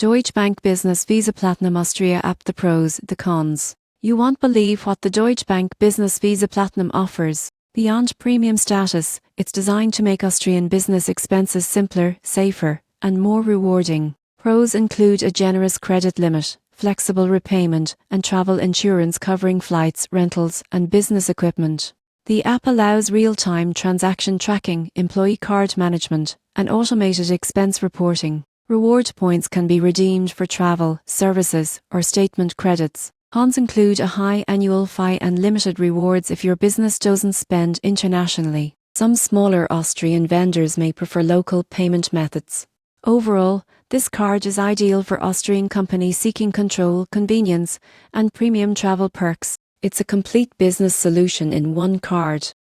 Deutsche Bank Business Visa Platinum Austria app. The pros, the cons. You won't believe what the Deutsche Bank Business Visa Platinum offers. Beyond premium status, it's designed to make Austrian business expenses simpler, safer, and more rewarding. Pros include a generous credit limit, flexible repayment, and travel insurance covering flights, rentals, and business equipment. The app allows real-time transaction tracking, employee card management, and automated expense reporting. Reward points can be redeemed for travel, services, or statement credits. Cons include a high annual fee and limited rewards if your business doesn't spend internationally. Some smaller Austrian vendors may prefer local payment methods. Overall, this card is ideal for Austrian companies seeking control, convenience, and premium travel perks. It's a complete business solution in one card.